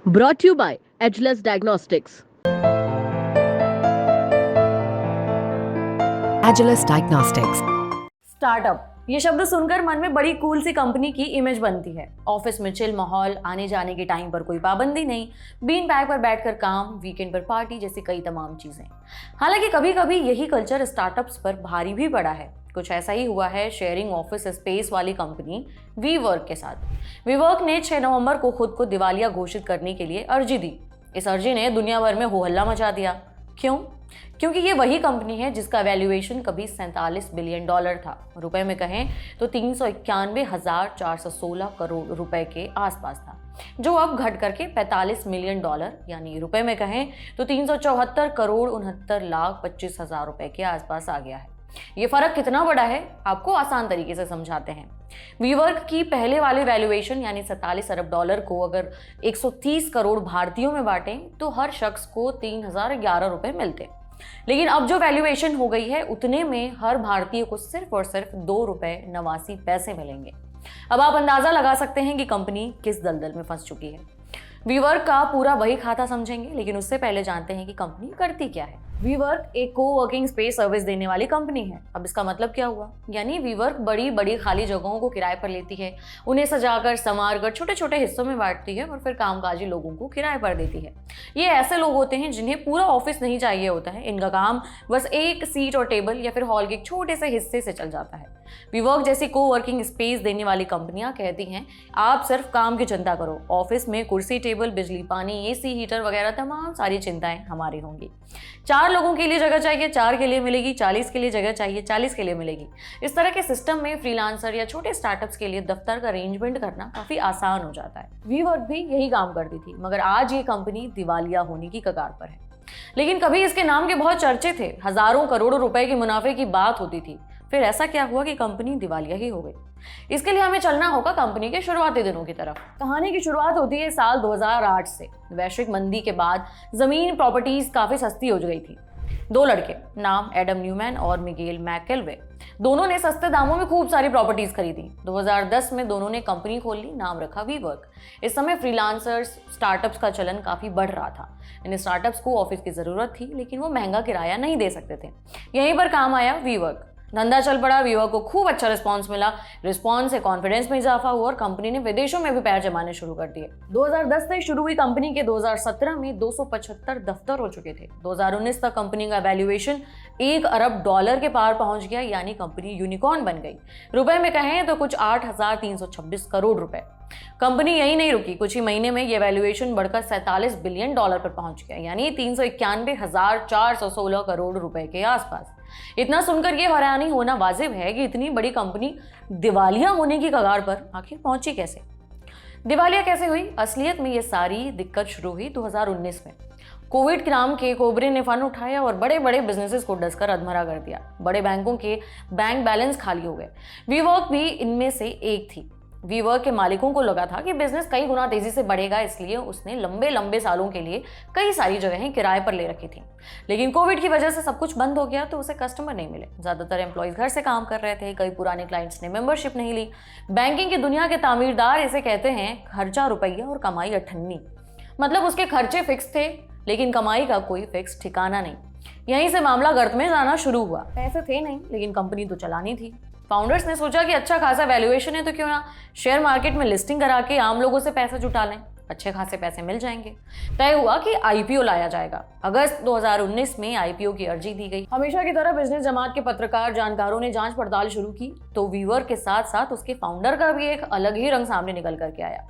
Brought to you by Edgeless Diagnostics. Agilus Diagnostics. Startup, ये शब्द सुनकर मन में बड़ी कूल सी कंपनी की इमेज बनती है। ऑफिस में चिल माहौल, आने जाने के टाइम पर कोई पाबंदी नहीं, बीन बैग पर बैठकर काम, वीकेंड पर पार्टी जैसी कई तमाम चीजें। हालांकि कभी कभी यही कल्चर स्टार्टअप्स पर भारी भी पड़ा है। कुछ ऐसा ही हुआ है शेयरिंग ऑफिस स्पेस वाली कंपनी वीवर्क के साथ। वीवर्क ने 6 नवंबर को खुद को दिवालिया घोषित करने के लिए अर्जी दी। इस अर्जी ने दुनिया भर में हो हल्ला मचा दिया। क्यों? क्योंकि ये वही कंपनी है जिसका वैल्यूएशन कभी 47 बिलियन डॉलर था। रुपए में कहें तो 391,416 करोड़ रुपए के आसपास था, जो अब घट करके 45 मिलियन डॉलर यानी रुपए में कहें तो 374 करोड़ 69,25,000 रुपए के आसपास आ गया है। ये फर्क कितना बड़ा है आपको आसान तरीके से समझाते हैं। वीवर्क की पहले वाली वैल्यूएशन यानी 47 अरब डॉलर को अगर 130 करोड़ भारतीयों में बांटें तो हर शख्स को 3,011 रुपए मिलते। लेकिन अब जो वैल्यूएशन हो गई है उतने में हर भारतीय को सिर्फ और सिर्फ 2 रुपए 89 पैसे मिलेंगे। अब आप अंदाजा लगा सकते हैं कि कंपनी किस दलदल में फंस चुकी है। वीवर्क का पूरा वही खाता समझेंगे, लेकिन उससे पहले जानते हैं कि कंपनी करती क्या है। वीवर्क एक कोवर्किंग स्पेस सर्विस देने वाली कंपनी है। अब इसका मतलब क्या हुआ? यानी वीवर्क बड़ी बड़ी खाली जगहों को किराए पर लेती है, उन्हें सजाकर संवारकर छोटे छोटे हिस्सों में बांटती है और फिर कामकाजी लोगों को किराए पर देती है। ये ऐसे लोग होते हैं जिन्हें पूरा ऑफिस नहीं चाहिए होता है। इनका काम बस एक सीट और टेबल या फिर हॉल के एक छोटे से हिस्से से चल जाता है। वीवर्क जैसी कोवर्किंग स्पेस देने वाली कंपनियां कहती हैं आप सिर्फ काम की चिंता करो, ऑफिस में कुर्सी टेबल बिजली पानी एसी हीटर वगैरह तमाम सारी चिंताएं हमारी होंगी। 4 लोगों के लिए जगह चाहिए 4 के लिए मिलेगी, 40 के लिए जगह चाहिए 40 के लिए मिलेगी। इस तरह के सिस्टम में फ्रीलांसर या छोटे स्टार्टअप्स के लिए दफ्तर का अरेंजमेंट करना काफी आसान हो जाता है। वीवर्क भी यही काम करती थी, मगर आज ये कंपनी दिवालिया होने की कगार पर है। लेकिन कभी इसके नाम के बहुत चर्चे थे, हजारों करोड़ों रुपए के मुनाफे की बात होती थी। फिर ऐसा क्या हुआ कि कंपनी दिवालिया ही हो गई? इसके लिए हमें चलना होगा कंपनी के शुरुआती दिनों की तरफ। कहानी की शुरुआत होती है साल 2008 से। वैश्विक मंदी के बाद जमीन प्रॉपर्टीज काफी सस्ती हो गई थी। 2 लड़के, नाम एडम न्यूमैन और मिगेल मैकेलवे, दोनों ने सस्ते दामों में खूब सारी प्रॉपर्टीज खरीदी। 2010 में दोनों ने कंपनी खोल ली, नाम रखा वीवर्क। इस समय फ्रीलांसर्स स्टार्टअप्स का चलन काफी बढ़ रहा था। इन स्टार्टअप्स को ऑफिस की जरूरत थी, लेकिन वो महंगा किराया नहीं दे सकते थे। यहीं पर काम आया वीवर्क। धंधा चल पड़ा, वीवर्क को खूब अच्छा रिस्पांस मिला। रिस्पांस से कॉन्फिडेंस में इजाफा हुआ और कंपनी ने विदेशों में भी पैर जमाने शुरू कर दिए। 2010 से शुरू हुई कंपनी के 2017 में 275 दफ्तर हो चुके थे। 2019 तक कंपनी का वैल्यूएशन 1 अरब डॉलर के पार पहुंच गया, यानी कंपनी यूनिकॉर्न बन गई। रुपए में कहें तो कुछ 8,326 करोड़ रुपए। कंपनी यही नहीं रुकी, कुछ ही महीने में ये वैल्यूएशन बढ़कर 47 बिलियन डॉलर पर पहुंच गया, यानी 391,416 करोड़ रुपए के आसपास। इतना सुनकर ये हैरानी होना वाजिब है कि इतनी बड़ी कंपनी दिवालिया होने की कगार पर आखिर पहुंची कैसे? दिवालिया कैसे हुई? असलियत में ये सारी दिक्कत शुरू हुई 2019 में। कोविड के नाम के कोबरे ने फंड उठाया और बड़े बड़े बिजनेसेस को डसकर अधमरा कर दिया। बड़े बैंकों के बैंक बैलेंस खाली हो गए। वीवर्क भी इनमें से एक थी। वीवर्क के मालिकों को लगा था कि बिजनेस कई गुना तेजी से बढ़ेगा, इसलिए उसने लंबे लंबे सालों के लिए कई सारी जगहें किराए पर ले रखी थी। लेकिन कोविड की वजह से सब कुछ बंद हो गया तो उसे कस्टमर नहीं मिले। ज्यादातर एम्प्लॉइज घर से काम कर रहे थे, कई पुराने क्लाइंट्स ने मेंबरशिप नहीं ली। बैंकिंग की दुनिया के तामीरदार इसे कहते हैं खर्चा रुपया और कमाई अठन्नी। मतलब उसके खर्चे फिक्स थे लेकिन कमाई का कोई फिक्स ठिकाना नहीं। यहीं से मामला गर्त में जाना शुरू हुआ। पैसे थे नहीं लेकिन कंपनी तो चलानी थी। फाउंडर्स ने सोचा कि अच्छा खासा वैल्यूएशन है तो क्यों ना शेयर मार्केट में लिस्टिंग करा के आम लोगों से पैसा जुटा लें, अच्छे खासे पैसे मिल जाएंगे। तय हुआ कि आईपीओ लाया जाएगा। अगस्त 2019 में आईपीओ की अर्जी दी गई। हमेशा की तरह बिजनेस जमात के पत्रकार जानकारों ने जांच पड़ताल शुरू की तो वीवर्क के साथ साथ उसके फाउंडर का भी एक अलग ही रंग सामने निकल करके आया।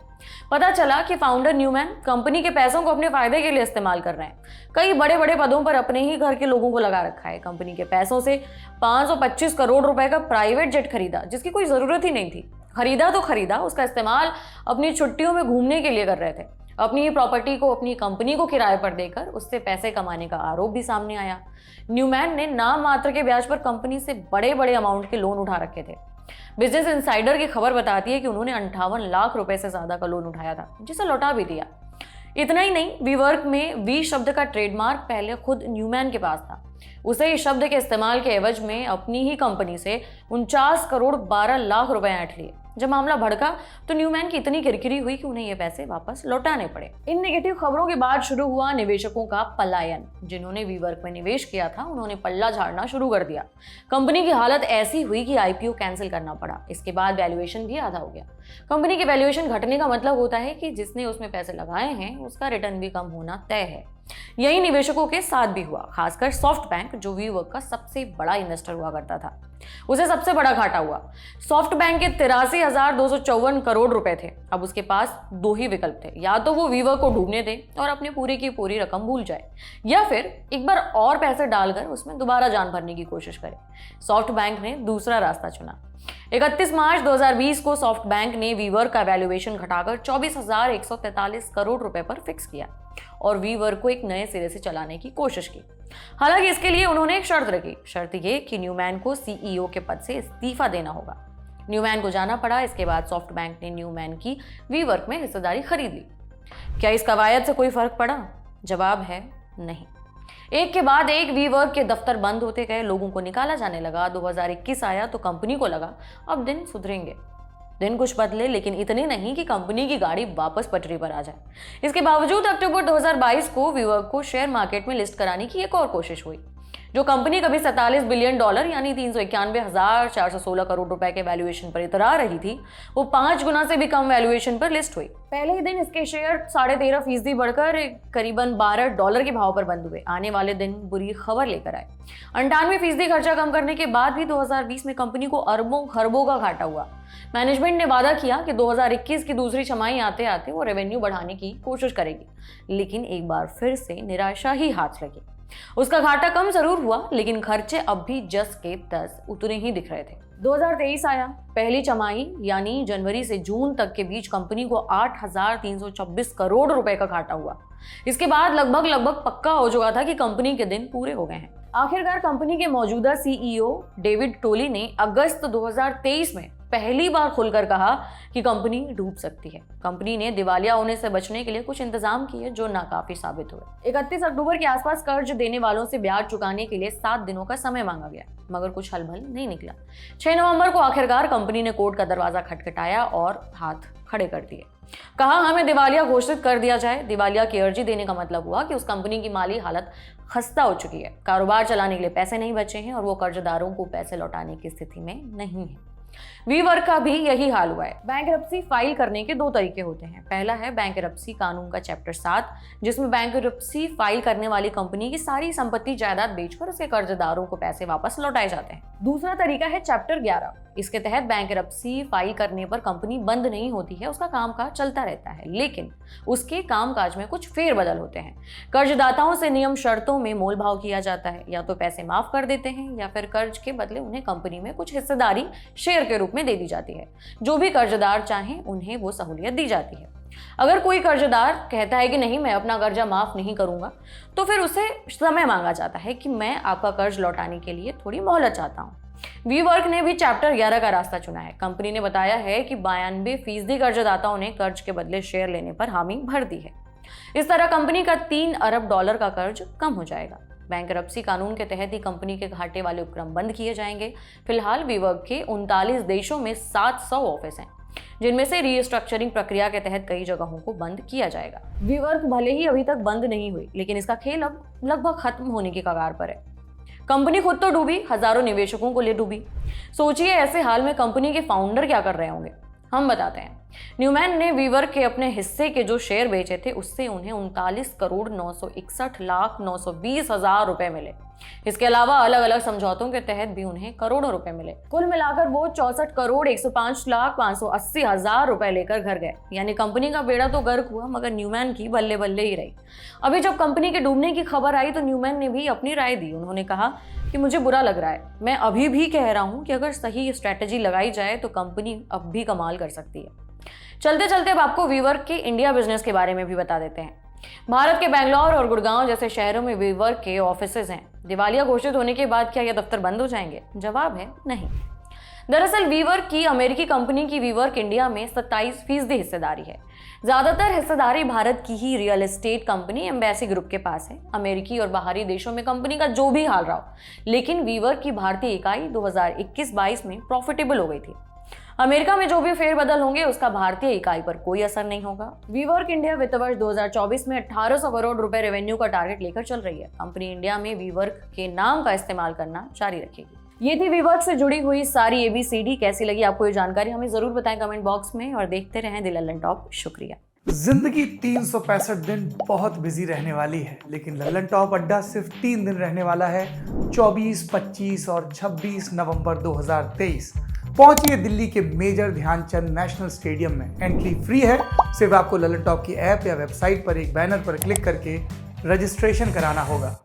पता चला कि फाउंडर न्यूमैन कंपनी के पैसों को अपने फायदे के लिए इस्तेमाल कर रहे हैं। कई बड़े बड़े पदों पर अपने ही घर के लोगों को लगा रखा है। कंपनी के पैसों से 525 करोड़ रुपए का प्राइवेट जेट खरीदा, जिसकी कोई जरूरत ही नहीं थी। खरीदा तो खरीदा, उसका इस्तेमाल अपनी छुट्टियों में घूमने के लिए कर रहे थे। अपनी ही प्रॉपर्टी को अपनी कंपनी को किराए पर देकर उससे पैसे कमाने का आरोप भी सामने आया। न्यूमैन ने नाम मात्र के ब्याज पर कंपनी से बड़े बड़े अमाउंट के लोन उठा रखे थे। बिजनेस इनसाइडर की खबर बताती है कि उन्होंने 58 लाख रुपए से ज्यादा का लोन उठाया था, जिसे लौटा भी दिया। इतना ही नहीं, वीवर्क में वी शब्द का ट्रेडमार्क पहले खुद न्यूमैन के पास था। उसे इस शब्द के इस्तेमाल के एवज में अपनी ही कंपनी से 49 करोड़ 12 लाख रुपए ऐंठ लिए। जब मामला भड़का तो न्यूमैन की इतनी किरकिरी हुई कि उन्हें ये पैसे वापस लौटाने पड़े। इन नेगेटिव खबरों के बाद शुरू हुआ निवेशकों का पलायन। जिन्होंने वीवर्क में निवेश किया था उन्होंने पल्ला झाड़ना शुरू कर दिया। कंपनी की हालत ऐसी हुई कि आईपीओ कैंसिल करना पड़ा। इसके बाद वैल्यूएशन भी आधा हो गया। कंपनी की वैल्यूएशन घटने का मतलब होता है कि जिसने उसमें पैसे लगाए हैं उसका रिटर्न भी कम होना तय है। यही निवेशकों के साथ भी हुआ, खासकर सॉफ्ट बैंक जो वीवर्क का सबसे बड़ा इन्वेस्टर हुआ करता था, उसे सबसे बड़ा घाटा हुआ। सॉफ्ट बैंक के 83,254 करोड़ रुपए थे। अब उसके पास दो ही विकल्प थे, या तो वो वीवर्क को डूबने दे और अपनी पूरी की पूरी रकम भूल जाए, या फिर एक बार और पैसे डालकर उसमें दोबारा जान भरने की कोशिश करे। सॉफ्ट बैंक ने दूसरा रास्ता चुना। 31 मार्च 2020 को सॉफ्ट बैंक ने वीवर्क का वैल्यूएशन घटाकर 24,143 करोड़ रुपए पर फिक्स किया और वीवर्क को एक नए सिरे से चलाने की कोशिश की। हालांकि इसके लिए उन्होंने एक शर्त रखी। शर्त ये कि न्यूमैन को सीईओ के पद से इस्तीफा देना होगा। न्यूमैन को जाना पड़ा। इसके बाद सॉफ्ट बैंक ने न्यूमैन की वीवर्क में हिस्सेदारी खरीद ली। क्या इस कवायद से कोई फर्क पड़ा? जवाब है नहीं। एक के बाद एक वीवर्क के दफ्तर बंद होते गए, लोगों को निकाला जाने लगा। 2021 आया तो कंपनी को लगा अब दिन सुधरेंगे। दिन कुछ बदले, लेकिन इतने नहीं कि कंपनी की गाड़ी वापस पटरी पर आ जाए। इसके बावजूद अक्टूबर 2022 को वीवर्क को शेयर मार्केट में लिस्ट कराने की एक और कोशिश हुई। जो कंपनी कभी $47 बिलियन यानी 391,416 करोड़ रुपए के वैल्यूएशन पर इतरा रही थी, वो 5 गुना से भी कम वैल्यूएशन पर लिस्ट हुई। पहले ही दिन इसके शेयर 13.5% बढ़कर करीबन $12 के भाव पर बंद हुए। आने वाले दिन बुरी खबर लेकर आए। 98% खर्चा कम करने के बाद भी 2020 में कंपनी को अरबों खरबों का घाटा हुआ। मैनेजमेंट ने वादा किया कि 2021 की दूसरी छमाही आते आते वो रेवेन्यू बढ़ाने की कोशिश करेगी, लेकिन एक बार फिर से निराशा ही हाथ लगी। उसका घाटा कम जरूर हुआ, लेकिन खर्चे अब भी जस के तस उतने ही दिख रहे थे। 2023 आया। पहली छमाही यानी जनवरी से जून तक के बीच कंपनी को 8,326 करोड़ रुपए का घाटा हुआ। इसके बाद लगभग पक्का हो चुका था कि कंपनी के दिन पूरे हो गए हैं। आखिरकार कंपनी के मौजूदा सीईओ डेविड टोली ने अगस्त 2023 में पहली बार खुलकर कहा कि कंपनी डूब सकती है। कंपनी ने दिवालिया होने से बचने के लिए कुछ इंतजाम किए जो नाकाफी साबित हुए। 31 अक्टूबर के आसपास कर्ज देने वालों से ब्याज चुकाने के लिए 7 दिनों का समय मांगा गया, मगर कुछ हलबल नहीं निकला। 6 नवंबर को आखिरकार कंपनी ने कोर्ट का दरवाजा खटखटाया और हाथ खड़े कर दिए। कहा हमें दिवालिया घोषित कर दिया जाए। दिवालिया की अर्जी देने का मतलब हुआ कि उस कंपनी की माली हालत खस्ता हो चुकी है, कारोबार चलाने के लिए पैसे नहीं बचे हैं और वो कर्जदारों को पैसे लौटाने की स्थिति में नहीं है। वीवर्क का भी यही हाल हुआ है। बैंकरप्सी फाइल करने के 2 तरीके होते हैं। पहला है बैंकरप्सी कानून का चैप्टर 7, जिसमें बैंकरप्सी फाइल करने वाली कंपनी की सारी संपत्ति जायदाद बेचकर उसके कर्जदारों को पैसे वापस लौटाए जाते हैं। दूसरा तरीका है चैप्टर 11। इसके तहत बैंकरप्सी फाइल करने पर कंपनी बंद नहीं होती है, उसका कामकाज चलता रहता है, लेकिन उसके कामकाज में कुछ फेरबदल होते हैं। कर्जदाताओं से नियम शर्तों में मोल भाव किया जाता है। या तो पैसे माफ कर देते हैं या फिर कर्ज के बदले उन्हें कंपनी में कुछ हिस्सेदारी शेयर के रूप में दे दी जाती है। जो भी कर्जदार चाहें उन्हें वो सहूलियत दी जाती है। अगर कोई कर्जदार कहता है कि नहीं मैं अपना कर्जा माफ नहीं करूंगा, तो फिर उसे समय मांगा जाता है कि मैं आपका कर्ज लौटाने के लिए थोड़ी मोहलत चाहता हूं। वीवर्क ने भी चैप्टर 11 का रास्ता चुना है। कंपनी ने बताया है कि 92% कर्जदाताओं ने कर्ज के बदले शेयर लेने पर हामी भर दी है। इस तरह कंपनी का $3 अरब का कर्ज कम हो जाएगा। बैंकरप्सी कानून के तहत ही कंपनी के घाटे वाले उपक्रम बंद किए जाएंगे। फिलहाल वीवर्क के 39 देशों में 700 ऑफिस हैं, जिनमें से रीस्ट्रक्चरिंग प्रक्रिया के तहत कई जगहों को बंद किया जाएगा। वीवर्क भले ही अभी तक बंद नहीं हुई, लेकिन इसका खेल अब लगभग खत्म होने की कगार पर है। कंपनी खुद तो डूबी, हजारों निवेशकों को ले डूबी। सोचिए ऐसे हाल में कंपनी के फाउंडर क्या कर रहे होंगे। हम बताते हैं। न्यूमैन ने वीवर्क के अपने हिस्से के जो शेयर बेचे थे उससे उन्हें 39,961,920,000 रुपए मिले। इसके अलावा अलग अलग समझौतों के तहत भी उन्हें करोड़ों रुपए मिले। कुल मिलाकर वो 64,105,85,000 रुपए लेकर घर गए। यानी कंपनी का बेड़ा तो गर्क हुआ, मगर न्यूमैन की बल्ले बल्ले ही रही। अभी जब कंपनी के डूबने की खबर आई तो न्यूमैन ने भी अपनी राय दी। उन्होंने कहा कि मुझे बुरा लग रहा है। मैं अभी भी कह रहा हूं कि अगर सही स्ट्रैटेजी लगाई जाए तो कंपनी अब भी कमाल कर सकती है। चलते चलते अब आपको वीवर्क के इंडिया बिजनेस के बारे में भी बता देते हैं। भारत के बेंगलोर और गुड़गांव जैसे शहरों में वीवर्क के ऑफिसेज हैं। दिवालिया घोषित होने के बाद क्या ये दफ्तर बंद हो जाएंगे? जवाब है नहीं। दरअसल वीवर्क की अमेरिकी कंपनी की वीवर्क इंडिया में 27% हिस्सेदारी है। ज्यादातर हिस्सेदारी भारत की ही real estate company Embassy Group के पास है। अमेरिकी और बाहरी देशों में कंपनी का जो भी हाल रहा हो, लेकिन वीवर्क की भारतीय इकाई 2021-22 में प्रॉफिटेबल हो गई थी। अमेरिका में जो भी फेरबदल होंगे उसका भारतीय इकाई पर कोई असर नहीं होगा। वीवर्क इंडिया वित्त वर्ष 2024 में 1800 करोड़ रुपए रेवेन्यू का टारगेट लेकर चल रही है। कंपनी इंडिया में वीवर्क के नाम का इस्तेमाल करना जारी रखेगी। ये थी वीवर्क से जुड़ी हुई सारी ABCD। कैसी लगी आपको ये जानकारी हमें जरूर बताएं कमेंट बॉक्स में, और देखते रहें द लल्लन टॉप। शुक्रिया। जिंदगी 365 दिन बहुत बिजी रहने वाली है, लेकिन लल्लन टॉप अड्डा सिर्फ 3 दिन रहने वाला है, 24, 25 और 26 नवंबर 2023। पहुंचिए दिल्ली के मेजर ध्यानचंद नेशनल स्टेडियम में। एंट्री फ्री है, सिर्फ आपको लल्लन टॉप की ऐप या वेबसाइट पर एक बैनर पर क्लिक करके रजिस्ट्रेशन कराना होगा।